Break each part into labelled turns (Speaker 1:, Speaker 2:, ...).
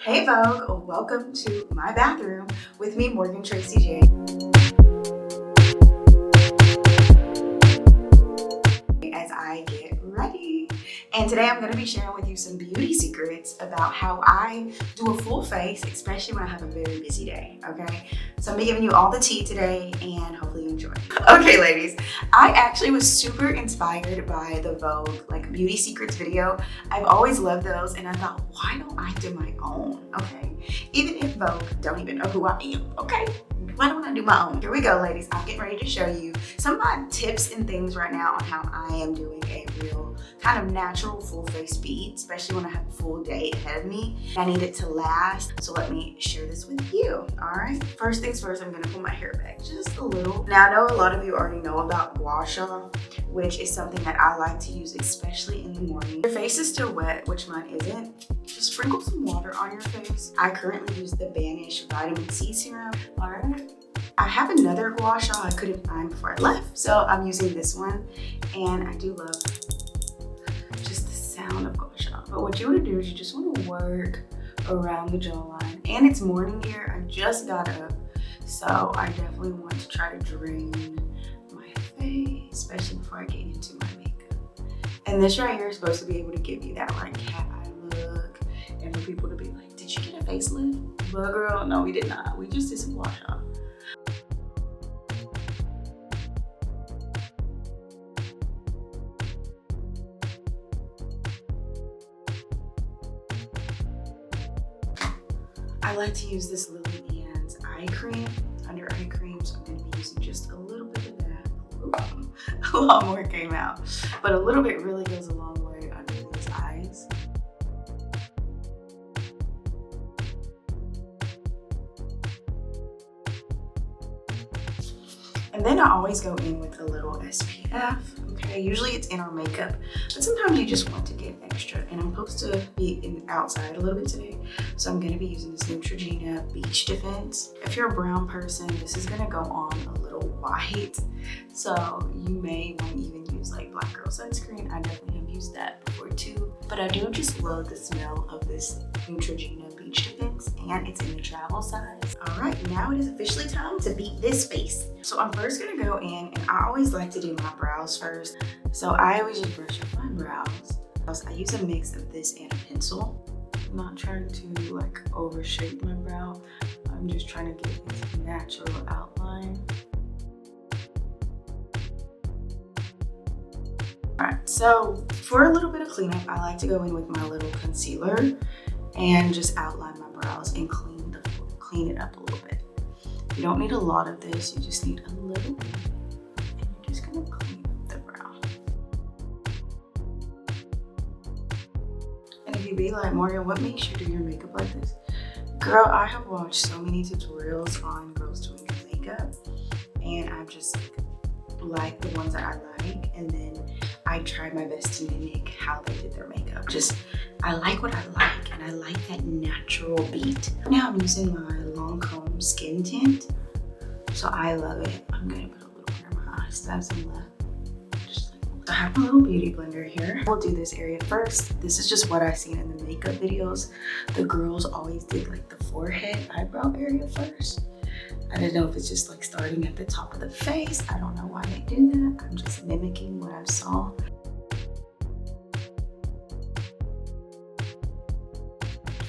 Speaker 1: Hey Vogue, welcome to my bathroom with me, Morgan Tracy J. As I get ready. And today I'm going to be sharing with you some beauty secrets about how I do a full face, especially when I have a very busy day, okay? So I'm giving you all the tea today and hopefully you enjoy. Okay, ladies, I actually was super inspired by the Vogue beauty secrets video. I've always loved those and I thought, why don't I do my own, okay? Even if Vogue don't even know who I am, okay? Why don't I do my own? Here we go, ladies. I'm getting ready to show you some of my tips and things right now on how I am doing a real kind of natural full face beat, especially when I have a full day ahead of me. I need it to last, so let me share this with you, all right? First things first, I'm gonna pull my hair back just a little. Now, I know a lot of you already know about gua sha, which is something that I like to use, especially in the morning. Your face is still wet, which mine isn't. Just sprinkle some water on your face. I currently use the Banish Vitamin C Serum, all right? I have another gua sha I couldn't find before I left, so I'm using this one, and I do love just the sound of gua sha. But what you want to do is you just want to work around the jawline, and it's morning here. I just got up, so I definitely want to try to drain my face, especially before I get into my makeup. And this right here is supposed to be able to give you that cat eye look, and for people to be like, "Did you get a facelift?" But girl, no, we did not. We just did some gua sha. I like to use this Lily Ann's eye cream, under eye cream, so I'm going to be using just a little bit of that. Ooh, a lot more came out, but a little bit really goes a long way under these eyes. And then I always go in with a little SPF, okay? Usually it's in our makeup, but sometimes you just want to get extra. And I'm supposed to be outside a little bit today, so I'm gonna be using this Neutrogena Beach Defense. If you're a brown person, this is gonna go on a little white, so you may want to even use like Black Girl Sunscreen. I definitely have used that before too, but I do just love the smell of this Neutrogena Beach Defense, and it's in the travel size. All right, now it is officially time to beat this face. So I'm first gonna go in, and I always like to do my brows first. So I always just brush up my brows. I use a mix of this and a pencil. I'm not trying to like overshape my brow. I'm just trying to get this natural outline. All right, so for a little bit of cleanup, I like to go in with my little concealer and just outline my brows and clean it up a little bit. You don't need a lot of this, you just need a little bit, and you're just gonna clean up the brow. And if you be like, "Morgan, what makes you do your makeup like this?" Girl, I have watched so many tutorials on girls doing your makeup, and I'm just like the ones that I like, and then I tried my best to mimic how they did their makeup. I like what I like, and I like that natural beat. Now I'm using my Lancome skin tint, so I love it. I'm gonna put a little bit on my eyes, so I have some left. I have a little beauty blender here. We'll do this area first. This is just what I've seen in the makeup videos. The girls always did like the forehead, eyebrow area first. I don't know if it's just like starting at the top of the face. I don't know why they do that. I'm just mimicking what I saw.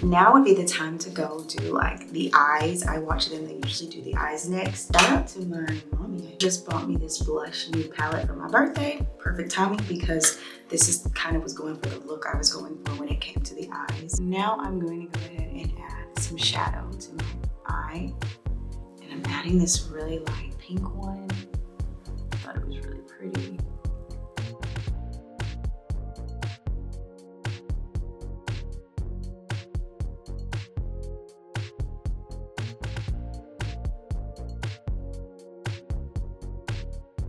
Speaker 1: Now would be the time to go do like the eyes. I watch them, they usually do the eyes next. Shout out to my mommy. Just bought me this blush new palette for my birthday. Perfect timing because this is kind of was going for the look I was going for when it came to the eyes. Now I'm going to go ahead and add some shadow to my eye. And I'm adding this really light pink one. I thought it was really pretty.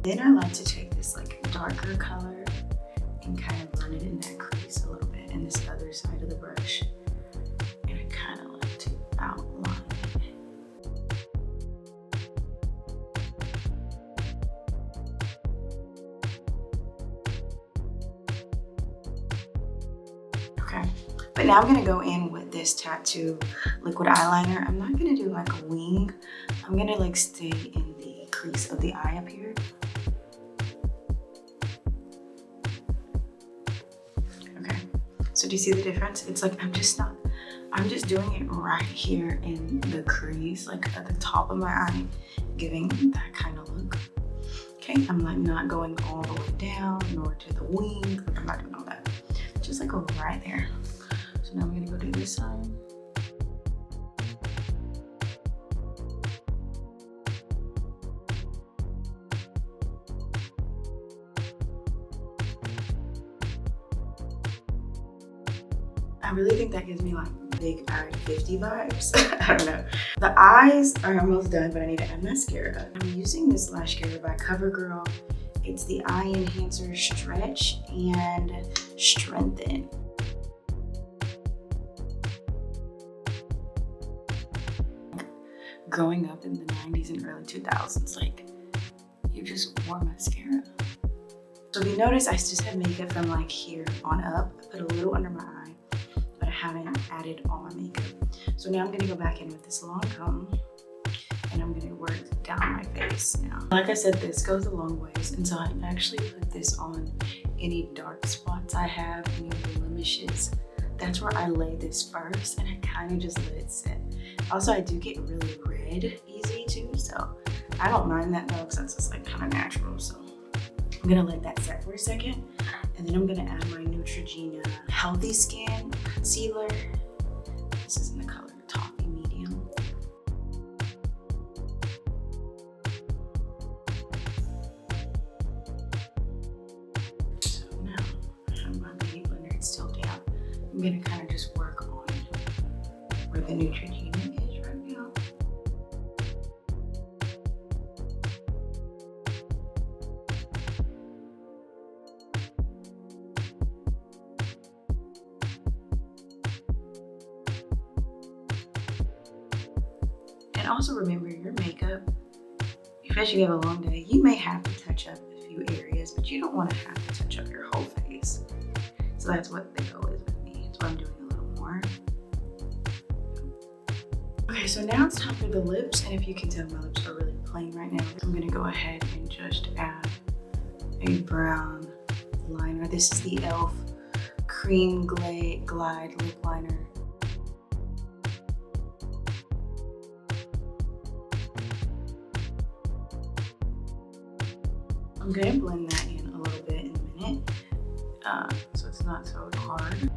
Speaker 1: Then I like to take this like darker color and kind of run it in that crease a little bit in this other side of the brush. And I kind of like to outline it. Okay, but now I'm gonna go in with this tattoo liquid eyeliner. I'm not gonna do like a wing. I'm gonna like stay in the crease of the eye up here. Okay, so do you see the difference? It's like I'm just doing it right here in the crease, like at the top of my eye, giving that kind of look. Okay, I'm like not going all the way down nor to the wing. Like I'm not doing all that. Just like right there. So now I'm gonna go do this side. I really think that gives me like big eye 50 vibes. I don't know. The eyes are almost done, but I need to add mascara. I'm using this mascara by CoverGirl. It's the Eye Enhancer Stretch and Strengthen. Growing up in the 90s and early 2000s, like you just wore mascara. So if you notice, I just have makeup from like here on up. I put a little under my eye, but I haven't added all my makeup. So now I'm gonna go back in with this long comb and I'm gonna work down my face now. Like I said, this goes a long ways, and so I actually put this on any dark spots I have, any blemishes. That's where I lay this first, and I kind of just let it sit. Also, I do get really red easy too, so I don't mind that though, because that's just like kind of natural. So I'm gonna let that set for a second, and then I'm gonna add my Neutrogena Healthy Skin Concealer. This is in the color Toffee Medium. So now I have my beauty blender, it's still damp. I'm gonna kind of just work on where the Neutrogena is right now. And also remember, your makeup, especially if you have a long day, you may have to touch up a few areas, but you don't want to have to touch up your whole face. So that's what the goal is with me. That's why I'm doing a little more. Okay, so now it's time for the lips, and if you can tell, my lips are really plain right now. I'm gonna go ahead and just add a brown liner. This is the e.l.f. Cream Glide Lip Liner. I'm gonna blend that in a little bit in a minute, so it's not so hard.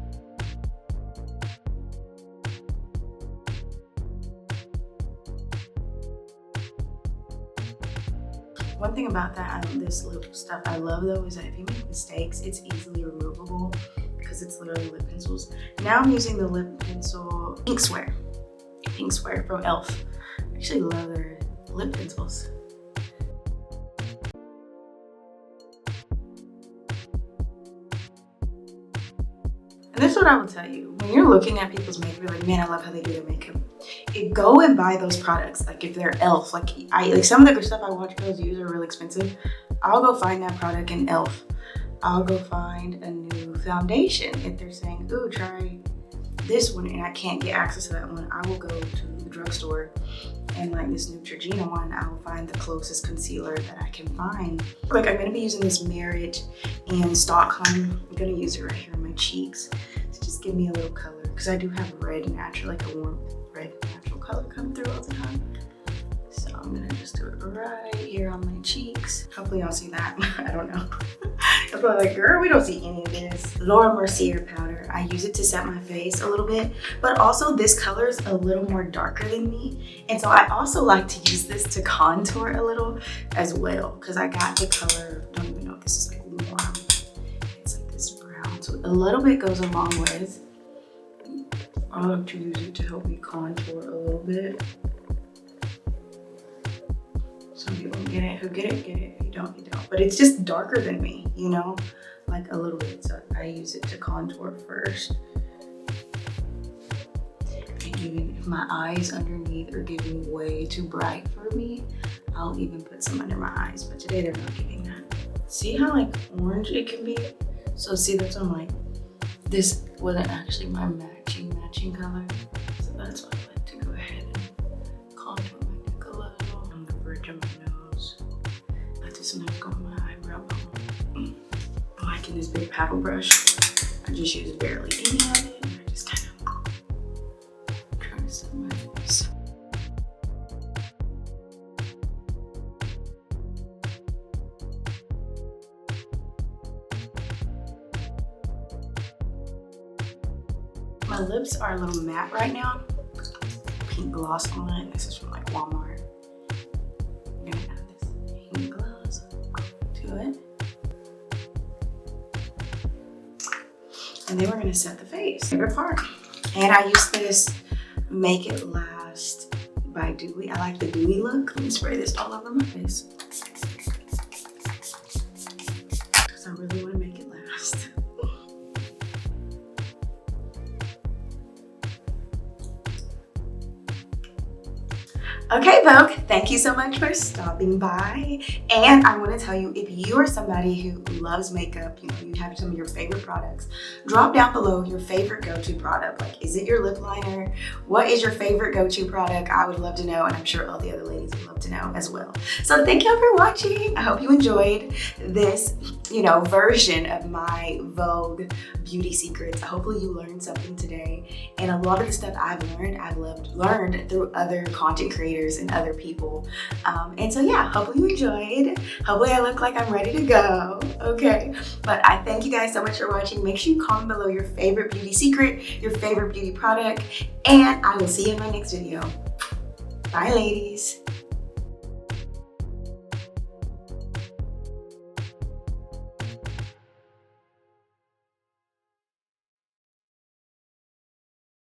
Speaker 1: One thing about that, this lip stuff I love though, is that if you make mistakes, it's easily removable because it's literally lip pencils. Now I'm using the lip pencil Pink Swear from e.l.f. I actually love their lip pencils. And this is what I will tell you. When you're looking at people's makeup, you're like, man, I love how they do their makeup. Go and buy those products. Like if they're e.l.f., like some of the stuff I watch girls use are really expensive. I'll go find that product in e.l.f. I'll go find a new foundation. If they're saying, ooh, try this one, and I can't get access to that one, I will go to the drugstore and like this Neutrogena one, I will find the closest concealer that I can find. Like I'm gonna be using this Merit and Stockholm. I'm gonna use it right here on my cheeks to just give me a little color, because I do have red natural, like a warm red natural color come through all the time. So I'm gonna just do it right here on my cheeks. Hopefully y'all see that. I don't know. I'm probably like, girl, we don't see any of this. Laura Mercier powder. I use it to set my face a little bit, but also this color is a little more darker than me. And so I also like to use this to contour a little as well, because I got the color, don't even know if this is like warm. It's like this brown. So a little bit goes a long ways. I like to use it to help me contour a little bit. Some people get it, who get it, get it. If you don't, you don't. But it's just darker than me, you know? Like a little bit. So I use it to contour first. And even if my eyes underneath are giving way too bright for me, I'll even put some under my eyes. But today they're not giving that. See how like orange it can be? So see, that's what I'm like, this wasn't actually my matching matching color. So that's why I like to go ahead and contour my neck a little on the bridge of my nose. Let this nose go on my eyebrow bone. I'm liking this big paddle brush. I just use barely any of it. And I just kind of try to set my face. My lips are a little matte right now. Pink gloss on it. This is from like Walmart. I'm gonna add this pink gloss to it. And then we're gonna set the face. Favorite part. And I use this Make It Last by Dewy. I like the dewy look. Let me spray this all over my face. Because I really want to make it last. Okay, Vogue, thank you so much for stopping by. And I want to tell you, if you are somebody who loves makeup, you know, you have some of your favorite products, drop down below your favorite go-to product. Like, is it your lip liner? What is your favorite go-to product? I would love to know, and I'm sure all the other ladies would love to know as well. So thank y'all for watching. I hope you enjoyed this, you know, version of my Vogue beauty secrets. Hopefully you learned something today. And a lot of the stuff I've learned through other content creators and other people. And so yeah, hopefully you enjoyed. Hopefully I look like I'm ready to go. Okay, but I thank you guys so much for watching. Make sure you comment below your favorite beauty secret, your favorite beauty product, and I will see you in my next video. Bye, ladies.